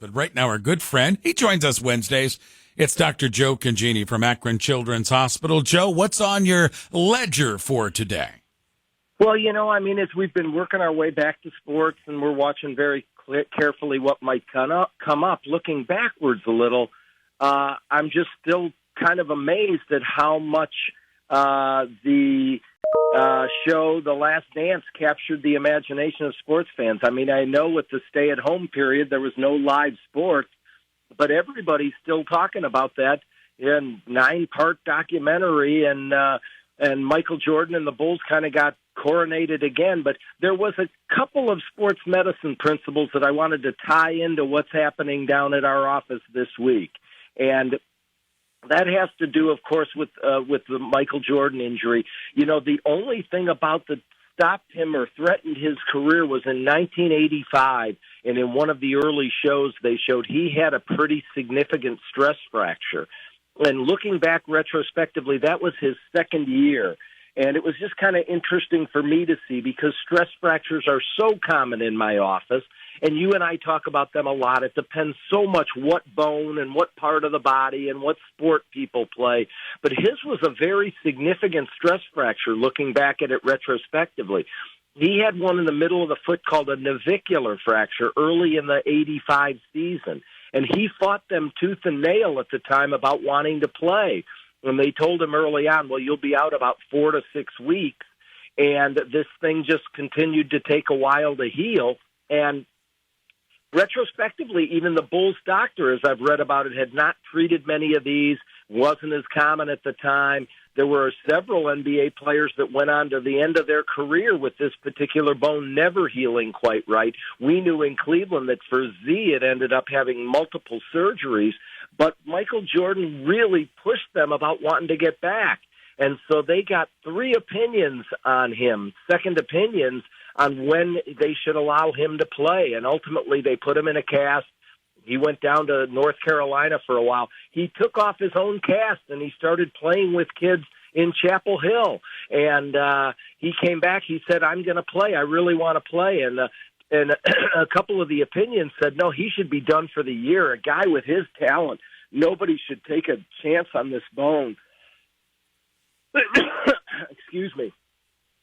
But right now, our good friend, he joins us Wednesdays. It's Dr. Joe Congini from Akron Children's Hospital. Joe, what's on your ledger for today? Well, as we've been working our way back to sports and we're watching very carefully what might come up, looking backwards a little, I'm just still kind of amazed at how much the show The Last Dance captured the imagination of sports fans. I mean, I know with the stay-at-home period, there was no live sports, but everybody's still talking about that in 9-part documentary, and Michael Jordan and the Bulls kind of got coronated again. But there was a couple of sports medicine principles that I wanted to tie into what's happening down at our office this week. And that has to do, of course, with the Michael Jordan injury. The only thing about that stopped him or threatened his career was in 1985, and in one of the early shows they showed he had a pretty significant stress fracture. And looking back retrospectively, that was his second year. And it was just kind of interesting for me to see because stress fractures are so common in my office, and you and I talk about them a lot. It depends so much what bone and what part of the body and what sport people play. But his was a very significant stress fracture looking back at it retrospectively. He had one in the middle of the foot called a navicular fracture early in the 85 season. And he fought them tooth and nail at the time about wanting to play. And they told him early on, well, you'll be out about 4 to 6 weeks. And this thing just continued to take a while to heal. And retrospectively, even the Bulls doctor, as I've read about it, had not treated many of these, wasn't as common at the time. There were several NBA players that went on to the end of their career with this particular bone never healing quite right. We knew in Cleveland that for Z it ended up having multiple surgeries, but Michael Jordan really pushed them about wanting to get back. And so they got 3 opinions on him, second opinions, on when they should allow him to play. And ultimately they put him in a cast. He went down to North Carolina for a while. He took off his own cast, and he started playing with kids in Chapel Hill. And he came back. He said, I'm going to play. I really want to play. And a couple of the opinions said, no, he should be done for the year. A guy with his talent, nobody should take a chance on this bone. Excuse me.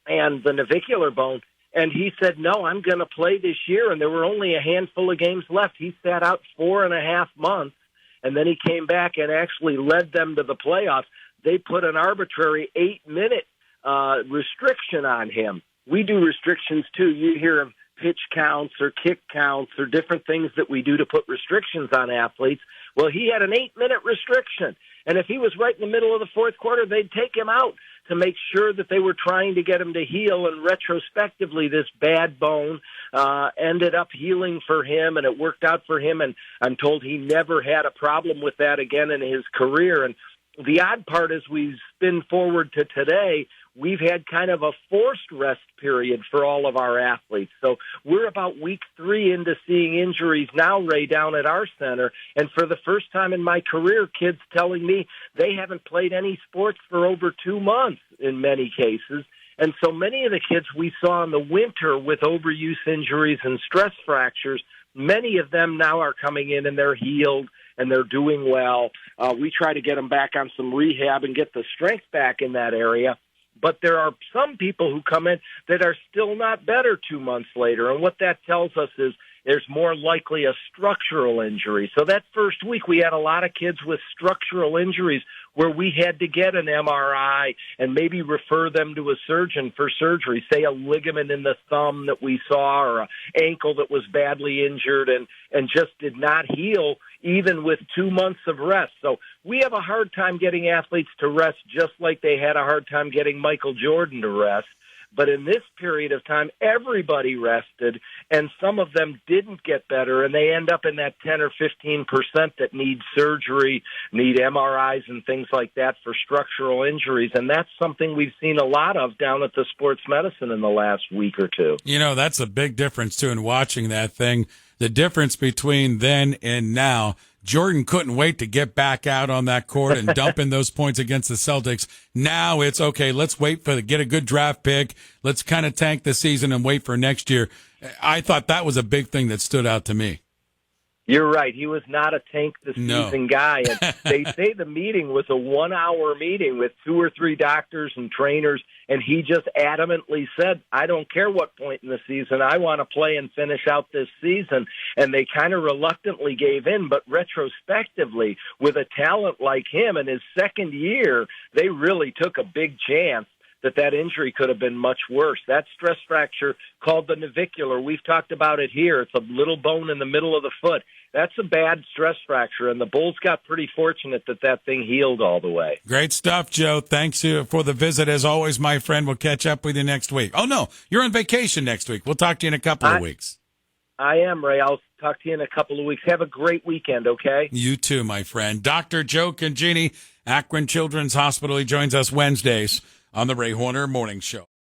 And the navicular bone. And he said, no, I'm going to play this year. And there were only a handful of games left. He sat out 4.5 months, and then he came back and actually led them to the playoffs. They put an arbitrary 8-minute restriction on him. We do restrictions, too. You hear of pitch counts or kick counts or different things that we do to put restrictions on athletes. Well, he had an 8-minute restriction. And if he was right in the middle of the fourth quarter, they'd take him out to make sure that they were trying to get him to heal. And retrospectively, this bad bone ended up healing for him, and it worked out for him. And I'm told he never had a problem with that again in his career. And the odd part is we spin forward to today, we've had kind of a forced rest period for all of our athletes. So we're about week 3 into seeing injuries now, Ray, down at our center. And for the first time in my career, kids telling me they haven't played any sports for over 2 months in many cases. And so many of the kids we saw in the winter with overuse injuries and stress fractures, many of them now are coming in and they're healed and they're doing well. We try to get them back on some rehab and get the strength back in that area. But there are some people who come in that are still not better 2 months later. And what that tells us is there's more likely a structural injury. So that first week we had a lot of kids with structural injuries where we had to get an MRI and maybe refer them to a surgeon for surgery, say a ligament in the thumb that we saw or an ankle that was badly injured and just did not heal even with 2 months of rest. So we have a hard time getting athletes to rest just like they had a hard time getting Michael Jordan to rest. But in this period of time, everybody rested, and some of them didn't get better, and they end up in that 10 or 15% that need surgery, need MRIs and things like that for structural injuries. And that's something we've seen a lot of down at the sports medicine in the last week or two. You know, that's a big difference, too, in watching that thing. The difference between then and now, Jordan couldn't wait to get back out on that court and dump in those points against the Celtics. Now it's okay. Let's wait get a good draft pick. Let's kind of tank the season and wait for next year. I thought that was a big thing that stood out to me. You're right. He was not a tank the season guy. And they say the meeting was a 1-hour meeting with 2 or 3 doctors and trainers, and he just adamantly said, I don't care what point in the season, I want to play and finish out this season. And they kind of reluctantly gave in, but retrospectively, with a talent like him in his second year, they really took a big chance that injury could have been much worse. That stress fracture called the navicular, we've talked about it here. It's a little bone in the middle of the foot. That's a bad stress fracture, and the Bulls got pretty fortunate that thing healed all the way. Great stuff, Joe. Thanks for the visit. As always, my friend, we'll catch up with you next week. Oh, no, you're on vacation next week. We'll talk to you in a couple of weeks. I am, Ray. I'll talk to you in a couple of weeks. Have a great weekend, okay? You too, my friend. Dr. Joe Congini, Akron Children's Hospital. He joins us Wednesdays on the Ray Horner Morning Show.